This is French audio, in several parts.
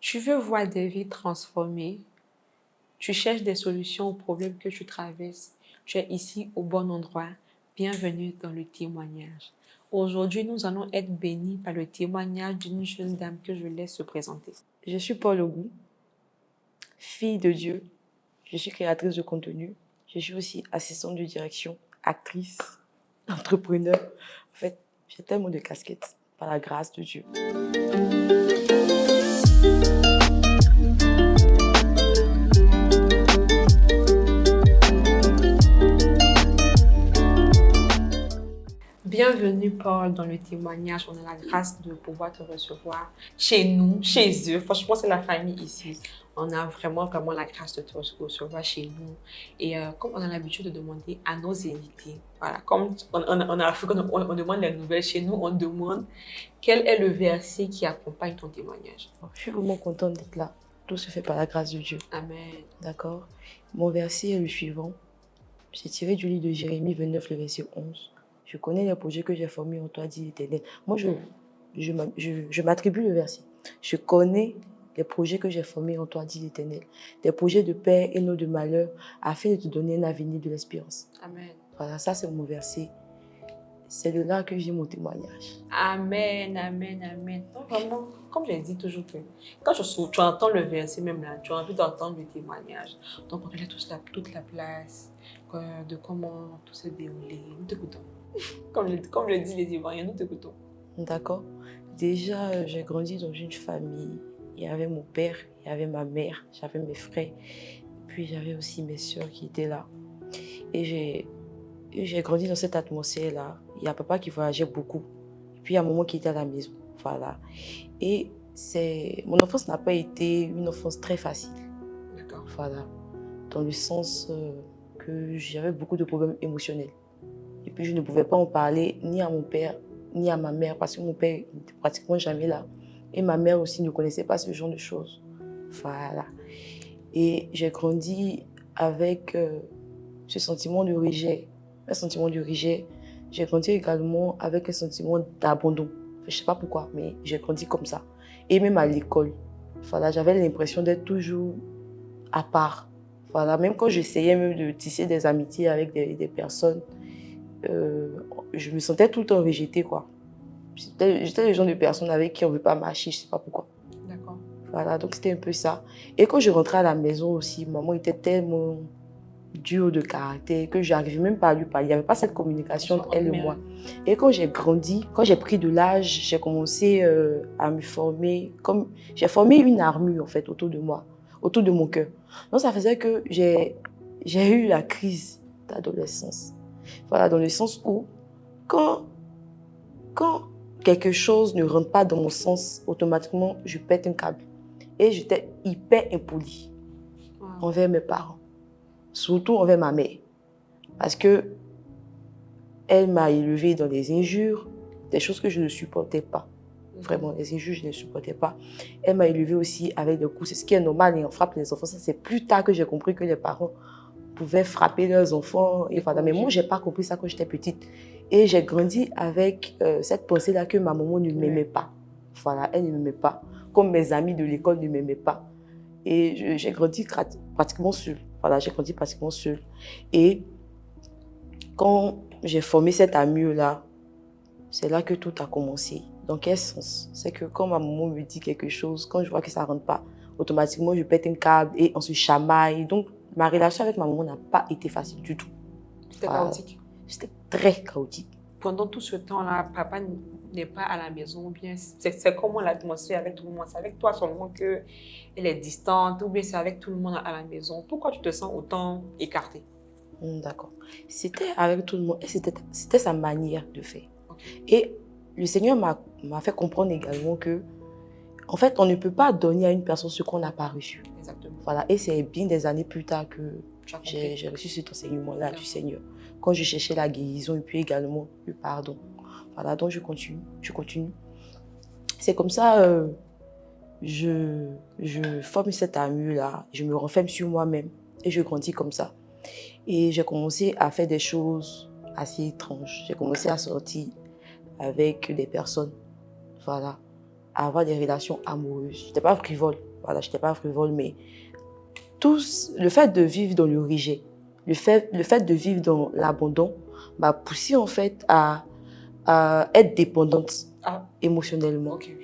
Tu veux voir des vies transformées, tu cherches des solutions aux problèmes que tu traverses, tu es ici au bon endroit. Bienvenue dans le témoignage. Aujourd'hui, nous allons être bénis par le témoignage d'une jeune dame que je laisse se présenter. Je suis Paul Ogou, fille de Dieu. Je suis créatrice de contenu. Je suis aussi assistante de direction, actrice, entrepreneur. En fait, j'ai tellement de casquettes par la grâce de Dieu. Bienvenue, Paul, dans le témoignage. On a la grâce de pouvoir te recevoir chez nous, chez eux. Franchement, c'est la famille ici. On a vraiment la grâce de te recevoir chez nous. Et comme on a l'habitude de demander à nos invités, voilà, comme on demande les nouvelles chez nous, on demande quel est le verset qui accompagne ton témoignage. Je suis vraiment contente d'être là. Tout se fait par la grâce de Dieu. Amen. D'accord. Mon verset est le suivant. C'est tiré du livre de Jérémie 29, le verset 11. Je connais les projets que j'ai formés en toi, dit l'Éternel. Moi, je m'attribue le verset. Je connais les projets que j'ai formés en toi, dit l'Éternel. Des projets de paix et non de malheur, afin de te donner un avenir de l'espérance. Amen. Voilà, ça c'est mon verset. C'est de là que vient mon témoignage. Amen, amen, amen. Donc, vraiment, comme j'ai dit toujours que quand tu entends le verset même là, tu as envie d'entendre le témoignage. Donc, on laisse toute la place de comment tout s'est déroulé. Nous t'écoutons. Comme le dit les Ivoiriens, nous t'écoutons. D'accord. Déjà, j'ai grandi dans une famille. Il y avait mon père, il y avait ma mère, j'avais mes frères. Puis j'avais aussi mes soeurs qui étaient là. Et j'ai grandi dans cette atmosphère-là. Il y a papa qui voyageait beaucoup. Et puis il y a maman qui était à la maison. Voilà. Et mon enfance n'a pas été une enfance très facile. D'accord. Voilà. Dans le sens que j'avais beaucoup de problèmes émotionnels. Et puis je ne pouvais pas en parler ni à mon père, ni à ma mère, parce que mon père n'était pratiquement jamais là. Et ma mère aussi ne connaissait pas ce genre de choses. Voilà. Et j'ai grandi avec ce sentiment de rejet. Un sentiment de rejet. J'ai grandi également avec un sentiment d'abandon. Je ne sais pas pourquoi, mais j'ai grandi comme ça. Et même à l'école, voilà, j'avais l'impression d'être toujours à part. Voilà, même quand j'essayais même de tisser des amitiés avec des personnes, je me sentais tout le temps rejetée, quoi. J'étais le genre de personne avec qui on ne veut pas marcher, je ne sais pas pourquoi. D'accord. Voilà, donc c'était un peu ça. Et quand je rentrais à la maison aussi, maman était tellement dure de caractère que je n'arrivais même pas à lui parler. Il n'y avait pas cette communication entre elle et moi. Et quand j'ai grandi, quand j'ai pris de l'âge, j'ai commencé à me former. J'ai formé une armure en fait autour de moi, autour de mon cœur. Donc ça faisait que j'ai eu la crise d'adolescence. Voilà, dans le sens où quand quelque chose ne rentre pas dans mon sens, automatiquement je pète un câble. Et j'étais hyper impolie envers mes parents. Surtout envers ma mère. Parce que elle m'a élevée dans des injures, des choses que je ne supportais pas. Vraiment, les injures, je ne supportais pas. Elle m'a élevée aussi avec des coups. C'est ce qui est normal et on frappe les enfants. C'est plus tard que j'ai compris que les parents pouvaient frapper leurs enfants. Et voilà. Mais moi, je n'ai pas compris ça quand j'étais petite. Et j'ai grandi avec cette pensée-là que ma maman ne m'aimait pas. Voilà, elle ne m'aimait pas. Comme mes amis de l'école ne m'aimaient pas. Et j'ai grandi pratiquement seule. Voilà, j'ai grandi pratiquement seule. Et quand j'ai formé cette armure-là, c'est là que tout a commencé. Dans quel sens? C'est que quand ma maman me dit quelque chose, quand je vois que ça ne rentre pas, automatiquement je pète un câble et on se chamaille. Donc ma relation avec ma maman n'a pas été facile du tout. C'était chaotique. C'était très chaotique. Pendant tout ce temps-là, papa n'est pas à la maison, ou bien c'est comment l'atmosphère avec tout le monde? C'est avec toi seulement qu'elle est distante, ou bien c'est avec tout le monde à la maison? Pourquoi tu te sens autant écartée? D'accord. C'était avec tout le monde et c'était sa manière de faire. Okay. Et le Seigneur m'a fait comprendre également que, en fait, on ne peut pas donner à une personne ce qu'on n'a pas reçu. Exactement. Voilà. Et c'est bien des années plus tard que j'ai reçu cet enseignement-là du Seigneur. Quand je cherchais la guérison et puis également le pardon. Voilà, donc je continue. C'est comme ça, je forme cette armure-là, je me renferme sur moi-même et je grandis comme ça. Et j'ai commencé à faire des choses assez étranges. J'ai commencé à sortir avec des personnes, voilà, à avoir des relations amoureuses. Je n'étais pas frivole, voilà, je n'étais pas frivole, mais le fait de vivre dans le rejet, le fait de vivre dans l'abandon m'a poussée en fait à être dépendante émotionnellement. Ok.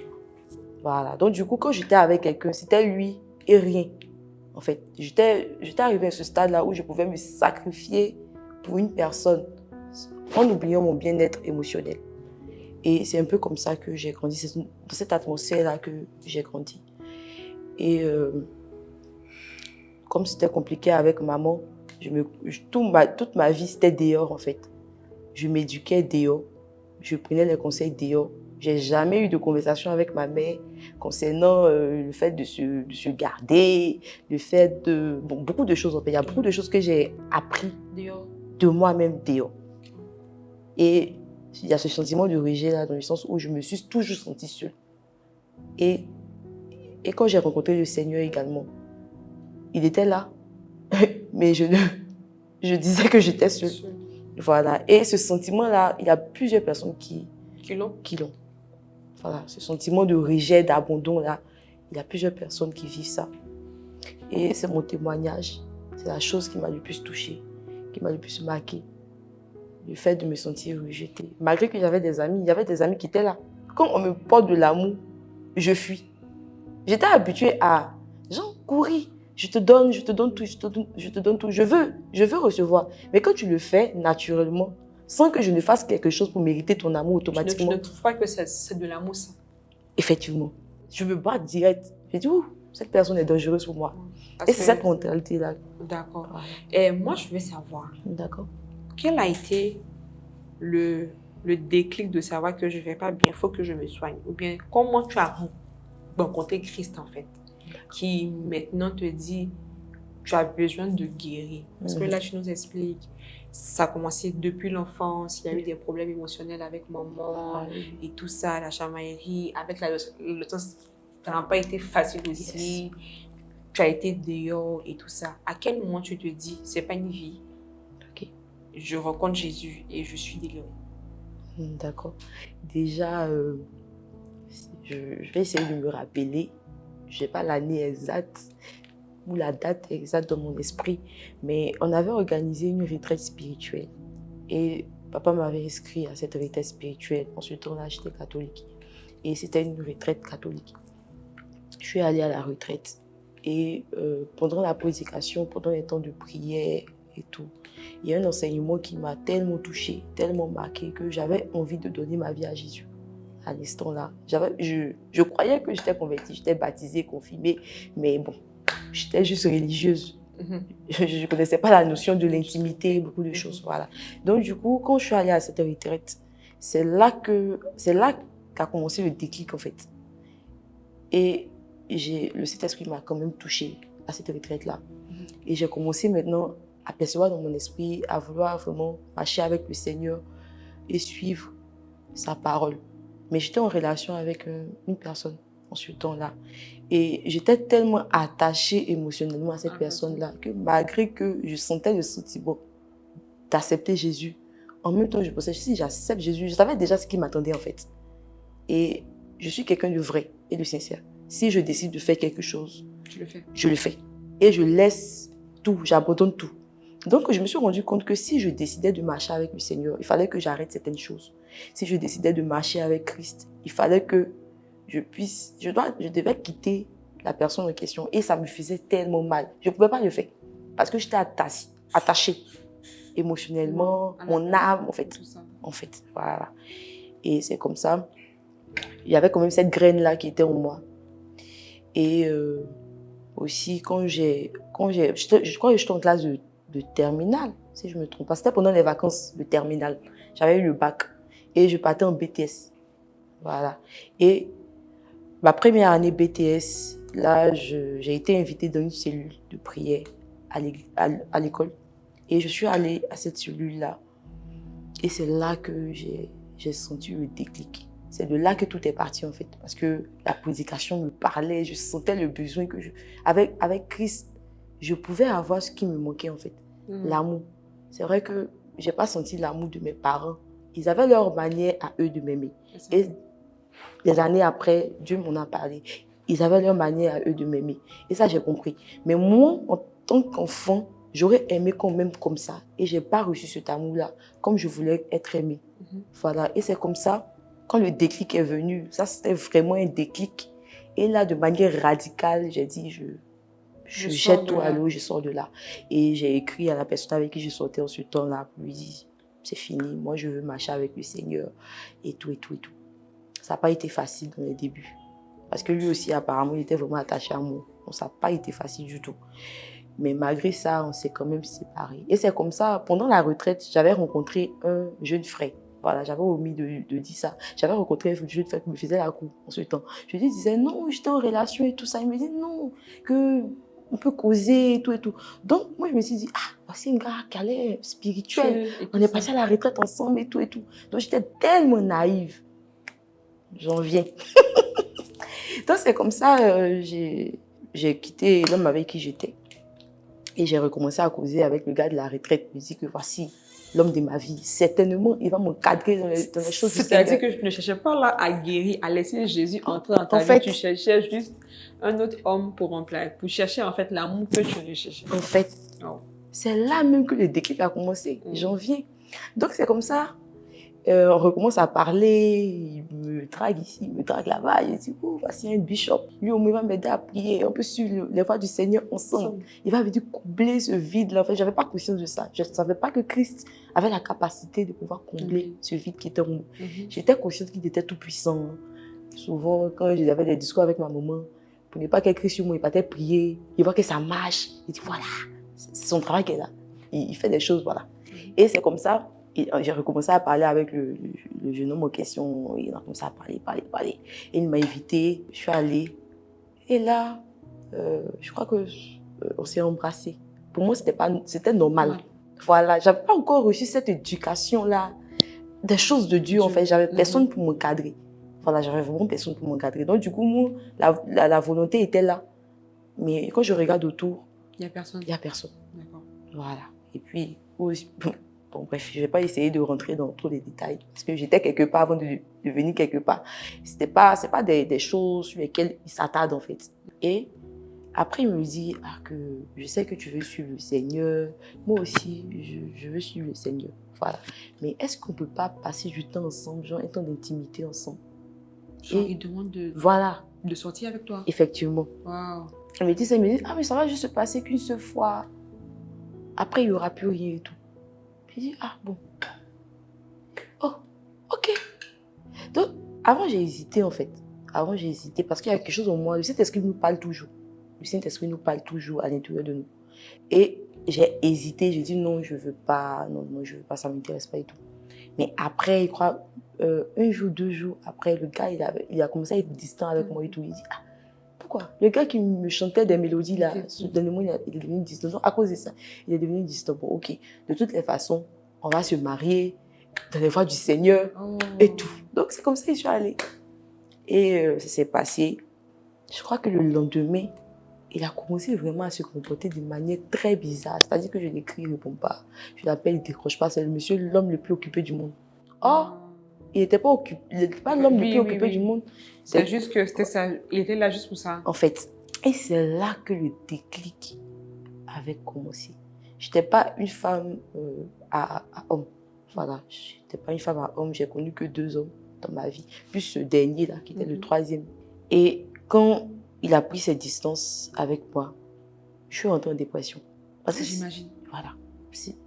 Voilà. Donc du coup, quand j'étais avec quelqu'un, c'était lui et rien. En fait, j'étais arrivée à ce stade-là où je pouvais me sacrifier pour une personne en oubliant mon bien-être émotionnel. Et c'est un peu comme ça que j'ai grandi. C'est dans cette atmosphère-là que j'ai grandi. Et comme c'était compliqué avec maman, toute ma vie, c'était dehors en fait. Je m'éduquais dehors. Je prenais les conseils dehors. J'ai jamais eu de conversation avec ma mère concernant le fait de se garder, le fait de... Bon, beaucoup de choses en fait. Il y a beaucoup de choses que j'ai appris de moi-même dehors. Et il y a ce sentiment de rejet là, dans le sens où je me suis toujours sentie seule. Et quand j'ai rencontré le Seigneur également, il était là, mais je disais que j'étais seule. Voilà. Et ce sentiment-là, il y a plusieurs personnes qui l'ont. Voilà. Ce sentiment de rejet, d'abandon-là, il y a plusieurs personnes qui vivent ça. Et c'est mon témoignage. C'est la chose qui m'a le plus touchée, qui m'a le plus marquée. Le fait de me sentir rejetée. Malgré que j'avais des amis, il y avait des amis qui étaient là. Quand on me porte de l'amour, je fuis. J'étais habituée à, genre, courir. Je te donne tout, je te donne tout. Je veux recevoir. Mais quand tu le fais naturellement, sans que je ne fasse quelque chose pour mériter ton amour automatiquement. Tu ne trouves pas que c'est de l'amour, ça? Effectivement. Je me bats direct. Je dis, ouh, cette personne est dangereuse pour moi. Et c'est cette mentalité-là. D'accord. Et moi, je veux savoir. D'accord. Quel a été le déclic de savoir que je ne vais pas bien, il faut que je me soigne? Ou bien, comment tu as rencontré Christ, en fait, qui maintenant te dit, tu as besoin de guérir? Parce que là, tu nous expliques, ça a commencé depuis l'enfance, il y a eu des problèmes émotionnels avec maman et tout ça, la chamaillerie, avec le temps, ça n'a pas été facile aussi. Yes. Tu as été dehors et tout ça. À quel moment tu te dis, c'est pas une vie? Je rencontre Jésus et je suis délivrée. D'accord. Déjà, je vais essayer de me rappeler. Je n'ai pas l'année exacte ou la date exacte dans mon esprit, mais on avait organisé une retraite spirituelle. Et papa m'avait inscrit à cette retraite spirituelle. Ensuite, on a acheté catholique. Et c'était une retraite catholique. Je suis allée à la retraite. Et pendant la prédication, pendant les temps de prière et tout, il y a un enseignement qui m'a tellement touchée, tellement marquée, que j'avais envie de donner ma vie à Jésus. À l'instant-là, je croyais que j'étais convertie, j'étais baptisée, confirmée, mais bon, j'étais juste religieuse. Je ne connaissais pas la notion de l'intimité, beaucoup de choses, voilà. Donc du coup, quand je suis allée à cette retraite, c'est là qu'a commencé le déclic en fait. Et le Saint-Esprit m'a quand même touchée à cette retraite-là. Et j'ai commencé maintenant à percevoir dans mon esprit, à vouloir vraiment marcher avec le Seigneur et suivre sa parole. Mais j'étais en relation avec une personne en ce temps-là. Et j'étais tellement attachée émotionnellement à cette personne-là que malgré que je sentais le sentiment d'accepter Jésus, en même temps je pensais, si j'accepte Jésus, je savais déjà ce qui m'attendait en fait. Et je suis quelqu'un de vrai et de sincère. Si je décide de faire quelque chose, je le fais. Et je laisse tout, j'abandonne tout. Donc, je me suis rendu compte que si je décidais de marcher avec le Seigneur, il fallait que j'arrête certaines choses. Si je décidais de marcher avec Christ, il fallait que je devais quitter la personne en question. Et ça me faisait tellement mal. Je ne pouvais pas le faire. Parce que j'étais attachée émotionnellement, mon âme, en fait. Voilà. Et c'est comme ça. Il y avait quand même cette graine-là qui était en moi. Et aussi, je crois que j'étais en classe de terminale, si je ne me trompe pas. C'était pendant les vacances de terminale. J'avais eu le bac et je partais en BTS. Voilà. Et ma première année BTS, là, j'ai été invitée dans une cellule de prière à l'école. Et je suis allée à cette cellule-là. Et c'est là que j'ai senti le déclic. C'est de là que tout est parti en fait. Parce que la prédication me parlait, je sentais le besoin que avec Christ, je pouvais avoir ce qui me manquait en fait. L'amour. C'est vrai que je n'ai pas senti l'amour de mes parents. Ils avaient leur manière à eux de m'aimer. Et des années après, Dieu m'en a parlé. ils avaient leur manière à eux de m'aimer. Et ça, j'ai compris. Mais moi, en tant qu'enfant, j'aurais aimé qu'on m'aime comme ça. Et je n'ai pas reçu cet amour-là, comme je voulais être aimée. Voilà. Et c'est comme ça, quand le déclic est venu, ça, c'était vraiment un déclic. Et là, de manière radicale, j'ai dit, je jette tout à l'eau, je sors de là. Et j'ai écrit à la personne avec qui je sortais en ce temps-là pour lui dire, c'est fini, moi je veux marcher avec le Seigneur et tout, et tout, et tout. Ça n'a pas été facile dans les débuts. Parce que lui aussi, apparemment, il était vraiment attaché à moi. Donc, ça n'a pas été facile du tout. Mais malgré ça, on s'est quand même séparés. Et c'est comme ça, pendant la retraite, j'avais rencontré un jeune frère. Voilà, j'avais omis de dire ça. J'avais rencontré un jeune frère qui me faisait la cour en ce temps. Je lui disais, non, j'étais en relation et tout ça. Il me dit, non, on peut causer et tout et tout. Donc, moi, je me suis dit, voici un gars qui allait spirituel. On est passé à la retraite ensemble et tout et tout. Donc, j'étais tellement naïve. J'en viens. Donc, c'est comme ça, j'ai quitté l'homme avec qui j'étais. Et j'ai recommencé à causer avec le gars de la retraite. Je me dis que voici l'homme de ma vie. Certainement, il va me cadrer dans les choses du Seigneur. C'est-à-dire que je ne cherchais pas là à guérir, à laisser Jésus entrer dans ta vie. Tu cherchais juste un autre homme pour remplacer, pour chercher en fait l'amour que tu recherchais. En fait, c'est là même que le déclic a commencé. J'en viens. Donc, c'est comme ça. On recommence à parler, il me drague ici, il me drague là-bas. Je dis, voici un bishop. Lui, au moins, il va m'aider à prier. On peut suivre les voies du Seigneur ensemble. Il va venir combler ce vide-là. En fait, je n'avais pas conscience de ça. Je ne savais pas que Christ avait la capacité de pouvoir combler ce vide qui était en moi. J'étais consciente qu'il était tout puissant. Souvent, quand j'avais des discours avec ma maman, pour ne pas qu'elle crie sur moi, il partait prier. Il voit que ça marche. Il dit, voilà, c'est son travail qu'elle a. Il fait des choses, voilà. Et c'est comme ça. J'ai recommencé à parler avec le jeune homme en question. Il a commencé à parler. Et il m'a invité. Je suis allée. Et là, je crois qu'on s'est embrassés. Pour moi, c'était normal. Voilà, j'avais pas encore reçu cette éducation-là. Des choses de Dieu, en fait. J'avais personne pour me cadrer. Voilà, j'avais vraiment personne pour me cadrer. Donc, du coup, moi, la volonté était là. Mais quand je regarde autour, il n'y a personne. Il n'y a personne. D'accord. Voilà. Et puis, bon, bref, je ne vais pas essayer de rentrer dans tous les détails parce que j'étais quelque part avant de venir quelque part. C'est pas des choses sur lesquelles il s'attarde en fait. Et après, il me dit que je sais que tu veux suivre le Seigneur. Moi aussi, je veux suivre le Seigneur. Voilà. Mais est-ce qu'on ne peut pas passer du temps ensemble, genre un temps d'intimité ensemble? Genre, il demande de sortir avec toi. Effectivement. Wow. Il me dit ça, mais ça va juste se passer qu'une seule fois. Après, il n'y aura plus rien et tout. J'ai dit, bon. Oh, ok. Donc, avant, j'ai hésité en fait. Avant, j'ai hésité parce qu'il y a quelque chose en moi. Le Saint-Esprit nous parle toujours. Le Saint-Esprit nous parle toujours à l'intérieur de nous. Et j'ai hésité. J'ai dit, non, je ne veux pas. Non, je ne veux pas, ça ne m'intéresse pas et tout. Mais après, il croit, un jour, 2 jours après, le gars, il a commencé à être distant avec moi et tout. Il dit, pourquoi? Le gars qui me chantait des mélodies là, soudainement, il est devenu distant. Donc, à cause de ça, il est devenu distant. Bon, ok. De toutes les façons, on va se marier dans les voies du Seigneur et tout. Donc, c'est comme ça que je suis allée. Et ça s'est passé. Je crois que le lendemain, il a commencé vraiment à se comporter de manière très bizarre. C'est-à-dire que je l'écris, il ne répond pas. Je l'appelle, il ne décroche pas. C'est le monsieur, l'homme le plus occupé du monde. Il n'était pas occupé. Il n'était pas l'homme le plus occupé du monde. C'est juste que c'était ça. Il était là juste pour ça. En fait. Et c'est là que le déclic avait commencé. Je n'étais pas une femme à homme. Voilà. Je n'étais pas une femme à homme. J'ai connu que 2 hommes dans ma vie. Plus ce dernier-là, qui était le 3e. Et quand il a pris ses distances avec moi, je suis rentrée en dépression. Parce que j'imagine. Voilà.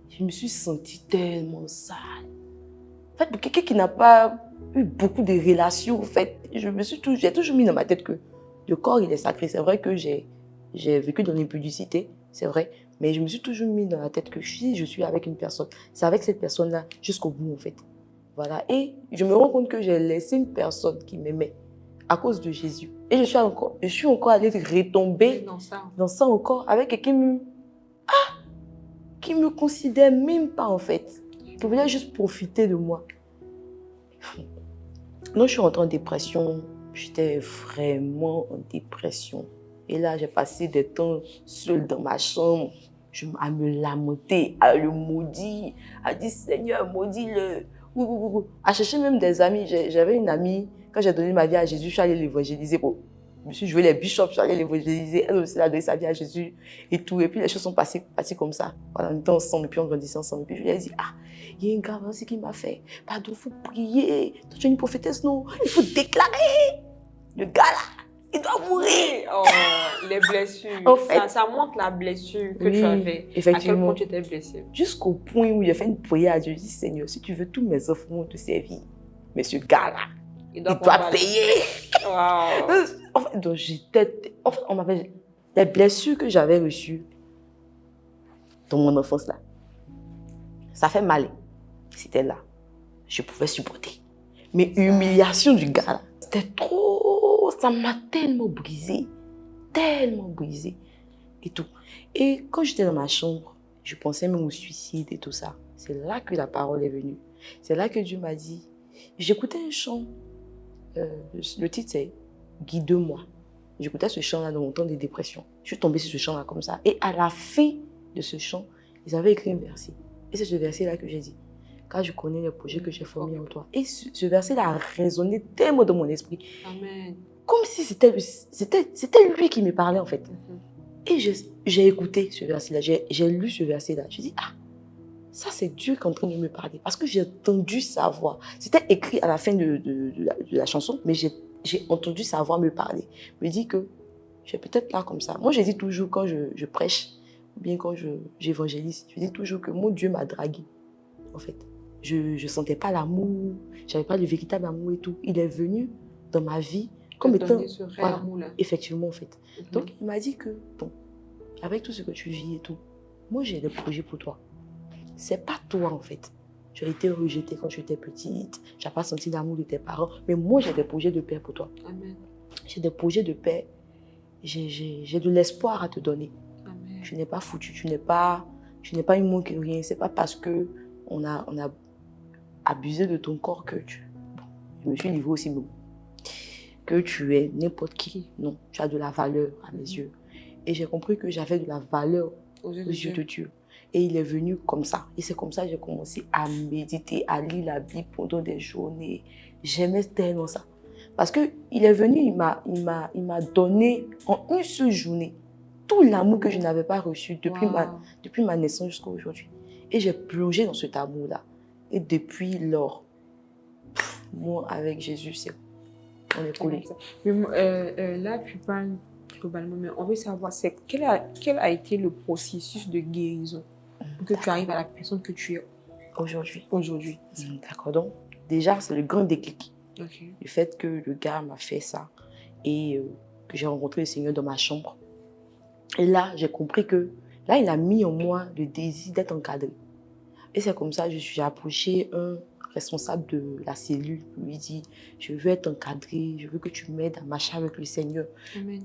Je me suis sentie tellement sale. En fait, pour quelqu'un qui n'a pas eu beaucoup de relations, en fait, j'ai toujours mis dans ma tête que le corps, il est sacré. C'est vrai que j'ai vécu dans l'impudicité, c'est vrai. Mais je me suis toujours mis dans la tête que si je suis avec une personne, c'est avec cette personne-là jusqu'au bout, en fait. Voilà. Et je me rends compte que j'ai laissé une personne qui m'aimait à cause de Jésus. Et je suis encore allée retomber dans ça encore avec quelqu'un qui me considère même pas, en fait. Qui voulait juste profiter de moi. Donc, je suis rentrée en dépression. J'étais vraiment en dépression. Et là, j'ai passé des temps seule dans ma chambre. À me lamenter, à le maudire, à dire Seigneur, maudis-le. À chercher même des amis. J'avais une amie, quand j'ai donné ma vie à Jésus, je suis allée l'évangéliser. Bon, Je me suis joué les bishops, je suis allée l'évangéliser. Elle aussi, elle a donné sa vie à Jésus et tout. Et puis, les choses sont passées comme ça. Voilà, on était ensemble et puis on grandissait ensemble. Et puis, je lui ai dit, ah, il y a un gars aussi qui m'a fait. Pardon, il faut prier. Toi, tu es une prophétesse, non? Il faut déclarer. Le gars là, il doit mourir. Oh, les blessures. En fait, ça montre la blessure que oui, tu avais. effectivement. À quel point tu étais blessée. Jusqu'au point où j'ai fait une prière à Dieu. Je dis, Seigneur, si tu veux tous mes enfants vont te servir. Mais ce gars là, il doit payer. Wow. En fait, donc j'étais. En fait, on m'avait. Les blessures que j'avais reçues dans mon enfance là, ça fait mal. C'était là. Je pouvais supporter. Mais humiliation du gars là, c'était trop. Ça m'a tellement brisé. Tellement brisé. Et tout. Et quand j'étais dans ma chambre, je pensais même au suicide et tout ça. C'est là que la parole est venue. C'est là que Dieu m'a dit. J'écoutais un chant. Le titre c'est Guide-moi. J'écoutais ce chant-là dans mon temps de dépression. Je suis tombée sur ce chant-là comme ça. Et à la fin de ce chant, ils avaient écrit un verset. Et c'est ce verset-là que j'ai dit. Car je connais les projets que j'ai formés en toi. Et ce verset-là a résonné tellement dans mon esprit. Amen. Comme si c'était lui qui me parlait en fait. Et j'ai écouté ce verset-là. J'ai lu ce verset-là. Je dis, ah, ça c'est Dieu qui est en train de me parler. Parce que j'ai entendu sa voix. C'était écrit à la fin de la chanson, mais j'ai entendu sa voix me parler. Me dit que je suis peut-être là comme ça. Moi, je dis toujours quand je prêche, ou bien quand j'évangélise, je dis toujours que mon Dieu m'a dragué. En fait, je ne sentais pas l'amour, je n'avais pas le véritable amour et tout. Il est venu dans ma vie comme étant... Voilà, effectivement, en fait. Donc, il m'a dit que, bon, avec tout ce que tu vis et tout, moi, j'ai des projets pour toi. C'est pas toi, en fait. Tu as été rejetée quand tu étais petite. Tu n'as pas senti l'amour de tes parents. Mais moi, j'ai des projets de paix pour toi. Amen. J'ai des projets de paix. J'ai de l'espoir à te donner. Amen. Tu n'es pas foutu. Tu n'es pas une moins que rien. Ce n'est pas parce qu'on a abusé de ton corps que tu... Bon, je me suis livrée aussi, mais que tu es n'importe qui. Non, tu as de la valeur à mes yeux. Et j'ai compris que j'avais de la valeur aux yeux de Dieu. Et il est venu comme ça. Et c'est comme ça que j'ai commencé à méditer, à lire la Bible pendant des journées. J'aimais tellement ça. Parce qu'il est venu, il m'a donné en une seule journée tout l'amour que je n'avais pas reçu depuis ma naissance jusqu'à aujourd'hui. Et j'ai plongé dans cet amour-là. Et depuis lors, moi, avec Jésus, on est collés. Là, tu parles globalement, mais on veut savoir, quel a été le processus de guérison pour que tu arrives à la personne que tu es aujourd'hui. D'accord, donc déjà, c'est le grand déclic. Okay. Le fait que le gars m'a fait ça et que j'ai rencontré le Seigneur dans ma chambre. Et là, j'ai compris que là, il a mis en moi le désir d'être encadré. Et c'est comme ça que j'ai approché un responsable de la cellule. Je lui ai dit, je veux être encadré, je veux que tu m'aides à marcher avec le Seigneur. Amen.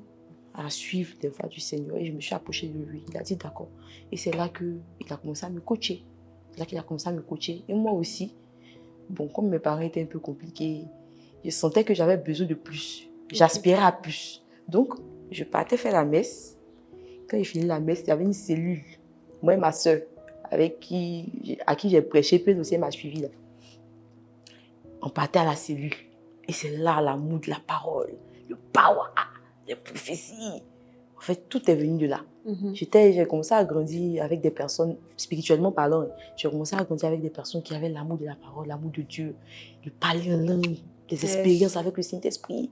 À suivre les voies du Seigneur. Et je me suis approchée de lui. Il a dit d'accord. Et c'est là qu'il a commencé à me coacher. C'est là qu'il a commencé à me coacher. Et moi aussi, bon, comme mes parents étaient un peu compliqués, je sentais que j'avais besoin de plus. J'aspirais à plus. Donc, je partais faire la messe. Quand j'ai fini la messe, il y avait une cellule. Moi et ma soeur, à qui j'ai prêché, puis aussi elle m'a suivi là. On partait à la cellule. Et c'est là l'amour de la parole, le power, les prophéties. En fait, tout est venu de là. J'ai commencé à grandir avec des personnes, spirituellement parlant, j'ai commencé à grandir avec des personnes qui avaient l'amour de la parole, l'amour de Dieu, le parler en langue, les expériences avec le Saint-Esprit.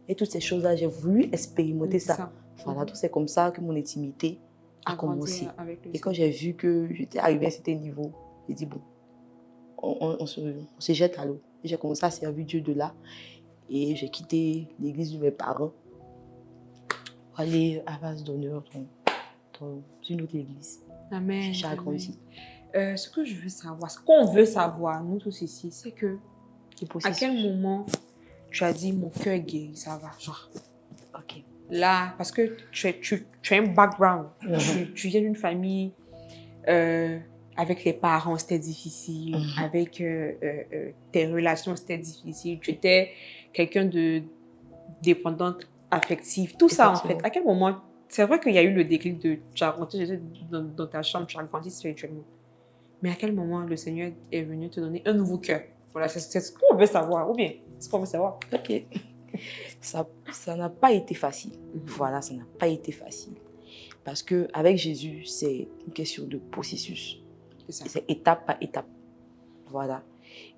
Et toutes ces choses-là, j'ai voulu expérimenter ça. Voilà, donc c'est comme ça que mon intimité a commencé. Et quand j'ai vu que j'étais arrivée à cet niveau, j'ai dit bon, on se jette à l'eau. Et j'ai commencé à servir Dieu de là. Et j'ai quitté l'église de mes parents pour aller à base d'honneur dans une autre église. Amen. J'ai agrandi. Ce que je veux savoir, ce qu'on veut savoir, nous tous ici, c'est que à quel moment tu as dit mon cœur est guéri, ça va, genre. Ok. Là, parce que tu as un background, tu viens d'une famille avec les parents, c'était difficile, avec tes relations, c'était difficile, tu étais quelqu'un de dépendante affective, tout ça en fait. À quel moment, c'est vrai qu'il y a eu le déclic de tu as rentré dans ta chambre, tu as grandi spirituellement, mais à quel moment le Seigneur est venu te donner un nouveau cœur? Voilà, c'est ce qu'on veut savoir, ou bien ce qu'on veut savoir. Ok. Ça n'a pas été facile. Voilà, ça n'a pas été facile. Parce qu'avec Jésus, c'est une question de processus. C'est étape par étape. Voilà.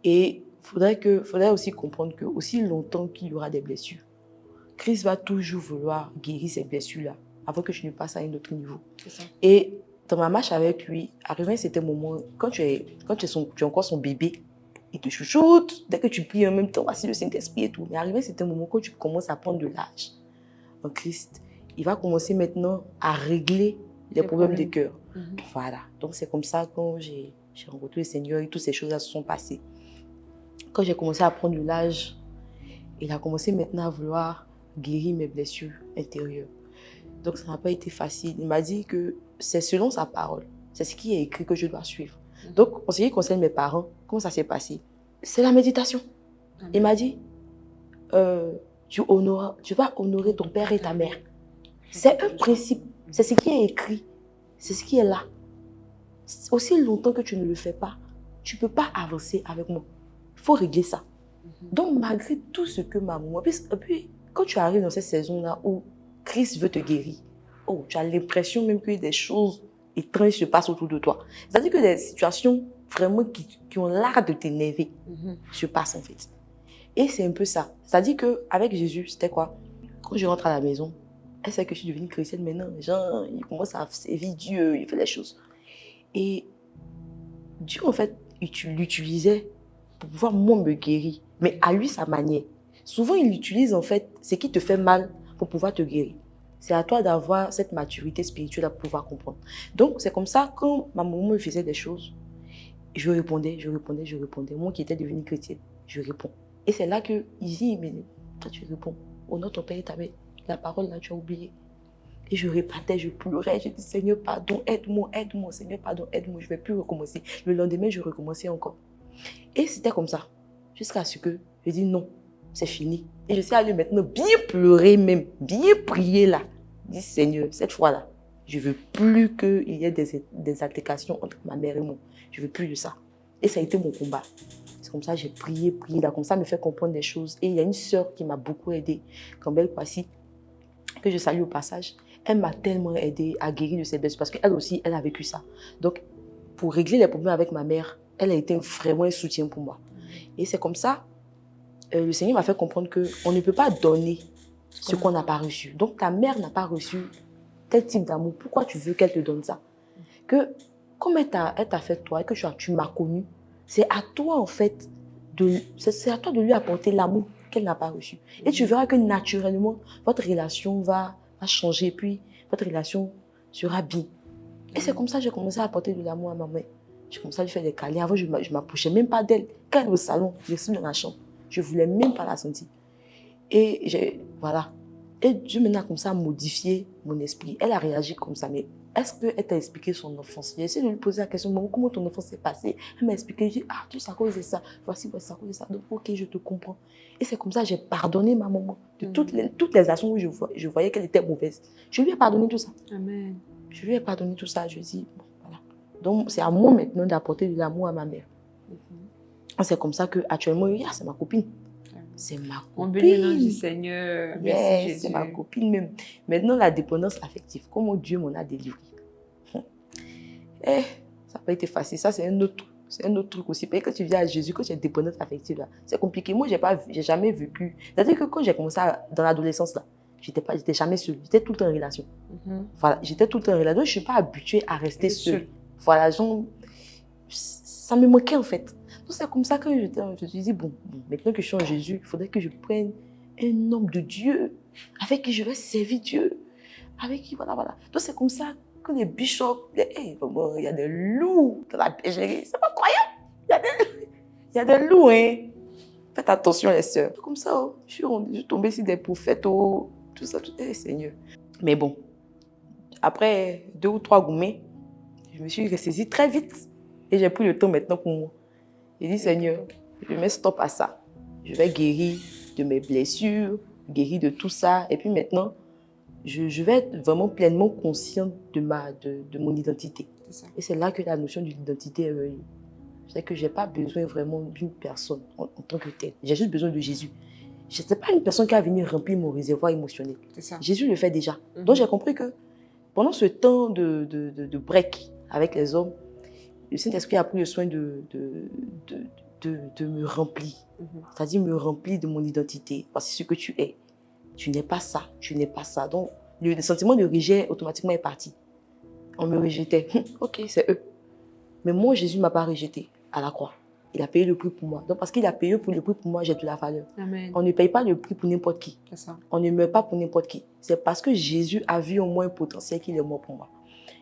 Et il faudrait aussi comprendre que aussi longtemps qu'il y aura des blessures, Christ va toujours vouloir guérir ces blessures-là avant que je ne passe à un autre niveau. Et dans ma marche avec lui, arrivé à un certain moment, quand tu es encore son bébé, il te chouchoute, dès que tu pries en même temps, voici le Saint-Esprit et tout. Mais arrivé à un certain moment, quand tu commences à prendre de l'âge en Christ, il va commencer maintenant à régler les problèmes de cœur. Voilà. Donc c'est comme ça quand j'ai rencontré le Seigneur et toutes ces choses-là se sont passées. Quand j'ai commencé à prendre de l'âge, il a commencé maintenant à vouloir guérir mes blessures intérieures. Donc ça n'a pas été facile. Il m'a dit que c'est selon sa parole. C'est ce qui est écrit que je dois suivre. Donc, en ce qui concerne mes parents, comment ça s'est passé? C'est la méditation. Il m'a dit, tu vas honorer ton père et ta mère. C'est un principe. C'est ce qui est écrit. C'est ce qui est là. Aussi longtemps que tu ne le fais pas, tu ne peux pas avancer avec moi. Il faut régler ça. Donc, malgré tout ce que ma maman... Puis, quand tu arrives dans cette saison-là où Christ veut te guérir, oh, tu as l'impression même que des choses étranges se passent autour de toi. C'est-à-dire que des situations vraiment qui ont l'art de t'énerver se passent en fait. Et c'est un peu ça. C'est-à-dire qu'avec Jésus, c'était quoi? Quand je rentre à la maison, elle sait que je suis devenue chrétienne maintenant. Genre, il commence à servir Dieu, il fait les choses. Et Dieu, en fait, l'utilisait pour pouvoir, moi, me guérir. Mais à lui, sa manière. Souvent, il utilise, en fait, ce qui te fait mal pour pouvoir te guérir. C'est à toi d'avoir cette maturité spirituelle à pouvoir comprendre. Donc, c'est comme ça, quand ma maman me faisait des choses, je répondais. Moi qui étais devenue chrétienne, je réponds. Et c'est là qu'il dit, mais toi, tu réponds. Au nom de ton père et ta mère, la parole, là, tu as oublié. Et je répétais, je pleurais, je dis, Seigneur, pardon, aide-moi, Seigneur, pardon, aide-moi, je ne vais plus recommencer. Le lendemain, je recommençais encore. Et c'était comme ça, jusqu'à ce que je dis non, c'est fini. Et je suis allée maintenant bien pleurer même, bien prier là. Je dis, Seigneur, cette fois-là, je ne veux plus qu'il y ait des altercations entre ma mère et moi. Je ne veux plus de ça. Et ça a été mon combat. C'est comme ça que j'ai prié, là, comme ça me fait comprendre des choses. Et il y a une sœur qui m'a beaucoup aidée, Campbell Kwasi, que je salue au passage. Elle m'a tellement aidée à guérir de ses blessures parce qu'elle aussi, elle a vécu ça. Donc, pour régler les problèmes avec ma mère, elle a été vraiment un soutien pour moi. Et c'est comme ça, le Seigneur m'a fait comprendre qu'on ne peut pas donner ce qu'on n'a pas reçu. Donc, ta mère n'a pas reçu tel type d'amour. Pourquoi tu veux qu'elle te donne ça? Que, comme elle t'a fait toi et que tu m'as connu, c'est à toi, en fait, c'est à toi de lui apporter l'amour qu'elle n'a pas reçu. Et tu verras que naturellement, votre relation va changer, puis votre relation sera bien. Et c'est comme ça que j'ai commencé à apporter de l'amour à ma mère. J'ai commencé à lui faire des câlins. Avant, je ne m'approchais même pas d'elle. Quand elle est au salon, je suis dans la chambre. Je ne voulais même pas la sentir. Et voilà. Et Dieu maintenant a commencé à modifier mon esprit. Elle a réagi comme ça. Mais est-ce qu'elle t'a expliqué son enfance? J'ai essayé de lui poser la question, maman, comment ton enfance s'est passée? Elle m'a expliqué. J'ai dit, ah, tout ça à cause de ça. Voici, c'est à cause de ça. Donc, ok, je te comprends. Et c'est comme ça que j'ai pardonné ma maman de toutes les actions où je voyais qu'elle était mauvaise. Je lui ai pardonné tout ça. Amen. Je lui ai pardonné tout ça. Je lui ai dit, bon, voilà. Donc, c'est à moi maintenant d'apporter de l'amour à ma mère. C'est comme ça qu'actuellement, c'est ma copine. C'est ma copine. On bénit le nom du Seigneur. Merci Jésus. C'est ma copine même. Maintenant, la dépendance affective, comment Dieu m'en a délivré. Ça n'a pas été facile. Ça, c'est un autre truc aussi. Parce que quand tu viens à Jésus, quand tu es dépendante affective, c'est compliqué. Moi, je n'ai jamais vécu. C'est-à-dire que quand j'ai commencé dans l'adolescence, je n'étais jamais seule. J'étais tout le temps en relation. Voilà, j'étais tout le temps en relation. Donc, je ne suis pas habituée à rester seule. Voilà, genre, ça me manquait en fait. Donc, c'est comme ça que je me suis dit, bon, maintenant que je suis en Jésus, il faudrait que je prenne un homme de Dieu avec qui je vais servir Dieu. Avec qui, voilà. Donc, c'est comme ça que les bishops, il y a des loups dans la bergerie. C'est pas croyable. Il y a des loups, hein. Faites attention, les sœurs. Comme ça, je suis tombée sur des prophètes, tout ça, Seigneur. Mais bon, après 2 ou 3 gourmets, je me suis ressaisie très vite. Et j'ai pris le temps maintenant pour moi. J'ai dit, Seigneur, je mets stop à ça. Je vais guérir de mes blessures, guérir de tout ça. Et puis maintenant, je vais être vraiment pleinement consciente de mon identité. Et c'est là que la notion de l'identité est venue. C'est que je n'ai pas besoin vraiment d'une personne en tant que telle. J'ai juste besoin de Jésus. Je n'étais pas une personne qui a venu remplir mon réservoir émotionnel. C'est ça. Jésus le fait déjà. Donc, j'ai compris que pendant ce temps de break avec les hommes, le Saint-Esprit a pris le soin de me remplir. C'est-à-dire me remplir de mon identité. Parce que ce que tu es, tu n'es pas ça, tu n'es pas ça. Donc, le sentiment de rejet automatiquement est parti. On me rejetait. Ok, c'est eux. Mais moi, Jésus ne m'a pas rejeté à la croix. Il a payé le prix pour moi. Donc, parce qu'il a payé le prix pour moi, j'ai de la valeur. Amen. On ne paye pas le prix pour n'importe qui. C'est ça. On ne meurt pas pour n'importe qui. C'est parce que Jésus a vu au moins un potentiel qu'il est mort pour moi.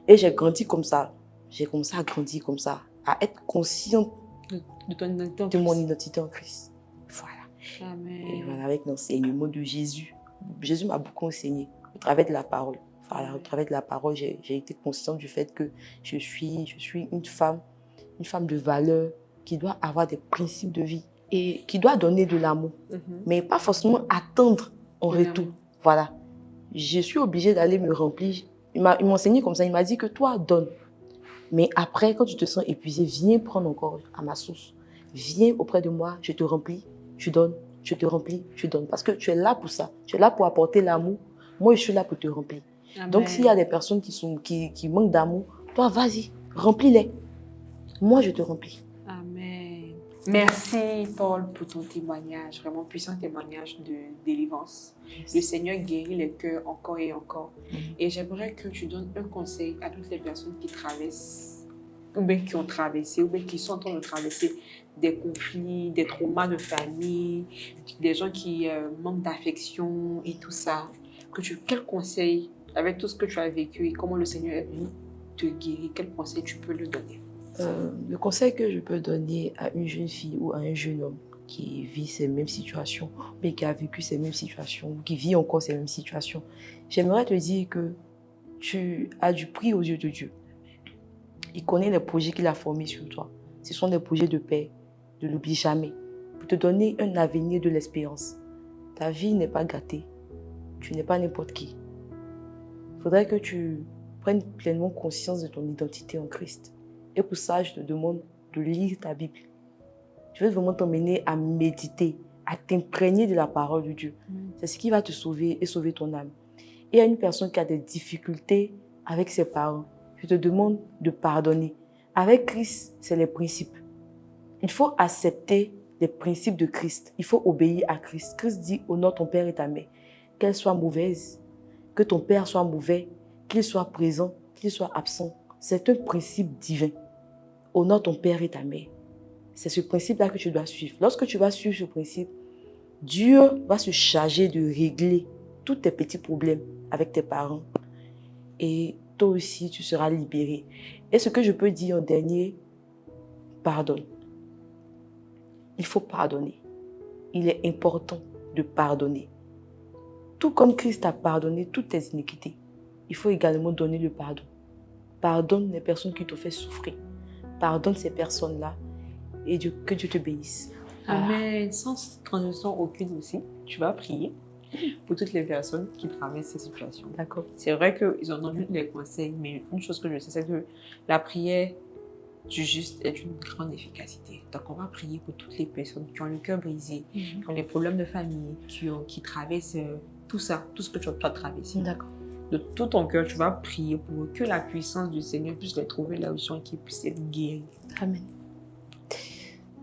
Et j'ai grandi comme ça. J'ai commencé à grandir comme ça, à être consciente de mon identité en Christ. Voilà. Amen. Et voilà, avec l'enseignement de Jésus. Jésus m'a beaucoup enseigné au travers de la parole. Voilà, au travers de la parole, j'ai été consciente du fait que je suis une femme de valeur qui doit avoir des principes de vie et qui doit donner de l'amour, mais pas forcément attendre en retour. Voilà. Je suis obligée d'aller me remplir. Il m'a enseigné comme ça, il m'a dit que toi, donne. Mais après, quand tu te sens épuisé, viens prendre encore à ma source. Viens auprès de moi, je te remplis, je donne, je te remplis, je donne. Parce que tu es là pour ça. Tu es là pour apporter l'amour. Moi, je suis là pour te remplir. Amen. Donc, s'il y a des personnes qui manquent d'amour, toi, vas-y, remplis-les. Moi, je te remplis. Amen. Merci, Paul, pour ton témoignage, vraiment puissant témoignage de délivrance. Le Seigneur guérit les cœurs encore et encore. Et j'aimerais que tu donnes un conseil à toutes les personnes qui traversent, ou bien qui ont traversé, ou bien qui sont en train de traverser des conflits, des traumas de famille, des gens qui manquent d'affection et tout ça. Quel conseil, avec tout ce que tu as vécu et comment le Seigneur est venu te guérir, quel conseil tu peux lui donner? Le conseil que je peux donner à une jeune fille ou à un jeune homme qui vit ces mêmes situations, mais qui a vécu ces mêmes situations, qui vit encore ces mêmes situations, j'aimerais te dire que tu as du prix aux yeux de Dieu. Il connaît les projets qu'il a formés sur toi. Ce sont des projets de paix, ne l'oublie jamais, pour te donner un avenir de l'espérance. Ta vie n'est pas gâtée, tu n'es pas n'importe qui. Il faudrait que tu prennes pleinement conscience de ton identité en Christ. Et pour ça, je te demande de lire ta Bible. Je vais vraiment t'emmener à méditer, à t'imprégner de la parole de Dieu. C'est ce qui va te sauver et sauver ton âme. Et à une personne qui a des difficultés avec ses parents, je te demande de pardonner. Avec Christ, c'est les principes. Il faut accepter les principes de Christ. Il faut obéir à Christ. Christ dit « Honore ton père et ta mère ». Qu'elle soit mauvaise, que ton père soit mauvais, qu'il soit présent, qu'il soit absent. C'est un principe divin. Honore ton père et ta mère. C'est ce principe-là que tu dois suivre. Lorsque tu vas suivre ce principe, Dieu va se charger de régler tous tes petits problèmes avec tes parents. Et toi aussi, tu seras libéré. Et ce que je peux dire en dernier, pardonne. Il faut pardonner. Il est important de pardonner. Tout comme Christ a pardonné toutes tes iniquités, il faut également donner le pardon. Pardonne les personnes qui t'ont fait souffrir. Pardonne ces personnes-là et que Dieu te bénisse. Amen. Sans transition aucune aussi, tu vas prier pour toutes les personnes qui traversent ces situations. D'accord. C'est vrai qu'ils ont entendu les conseils, mais une chose que je sais, c'est que la prière du juste est d'une grande efficacité. Donc, on va prier pour toutes les personnes qui ont le cœur brisé, qui ont les problèmes de famille, qui traversent tout ça, tout ce que tu as traversé. D'accord. De tout ton cœur, tu vas prier pour que la puissance du Seigneur puisse les trouver là où ils sont et qu'ils puissent être guéris. Amen.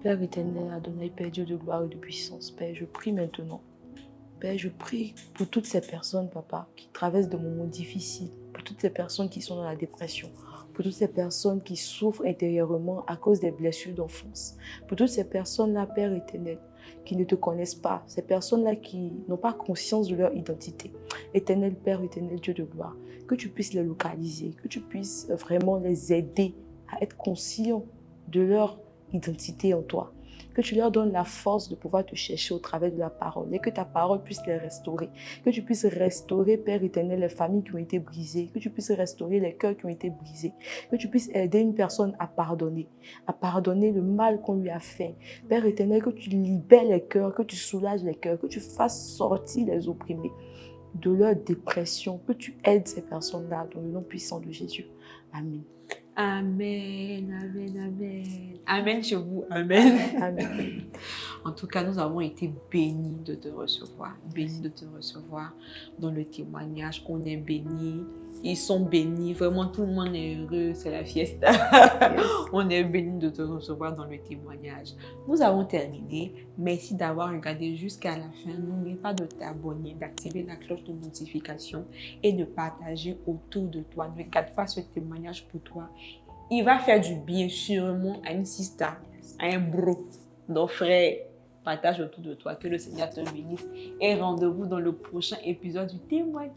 Père éternel, Adonai, Père Dieu de gloire et de puissance, Père, je prie maintenant. Père, je prie pour toutes ces personnes, Papa, qui traversent des moments difficiles, pour toutes ces personnes qui sont dans la dépression, pour toutes ces personnes qui souffrent intérieurement à cause des blessures d'enfance, pour toutes ces personnes-là, Père éternel, qui ne te connaissent pas, ces personnes-là qui n'ont pas conscience de leur identité. Éternel Père, éternel Dieu de gloire, que tu puisses les localiser, que tu puisses vraiment les aider à être conscients de leur identité en toi. Que tu leur donnes la force de pouvoir te chercher au travers de la parole et que ta parole puisse les restaurer. Que tu puisses restaurer, Père éternel, les familles qui ont été brisées. Que tu puisses restaurer les cœurs qui ont été brisés. Que tu puisses aider une personne à pardonner le mal qu'on lui a fait. Père éternel, que tu libères les cœurs, que tu soulages les cœurs, que tu fasses sortir les opprimés de leur dépression. Que tu aides ces personnes-là dans le nom puissant de Jésus. Amen. Amen, amen, amen. Amen chez vous, amen. Amen. En tout cas, nous avons été bénis de te recevoir. Bénis de te recevoir dans le témoignage. On est bénis. Ils sont bénis. Vraiment, tout le monde est heureux. C'est la fiesta. Yes. On est bénis de te recevoir dans le témoignage. Nous avons terminé. Merci d'avoir regardé jusqu'à la fin. N'oublie pas de t'abonner, d'activer la cloche de notification et de partager autour de toi. Ne garde pas ce témoignage pour toi. Il va faire du bien sûrement à une sister, à un bro, nos frères. Partage autour de toi. Que le Seigneur te bénisse. Et rendez-vous dans le prochain épisode du témoignage.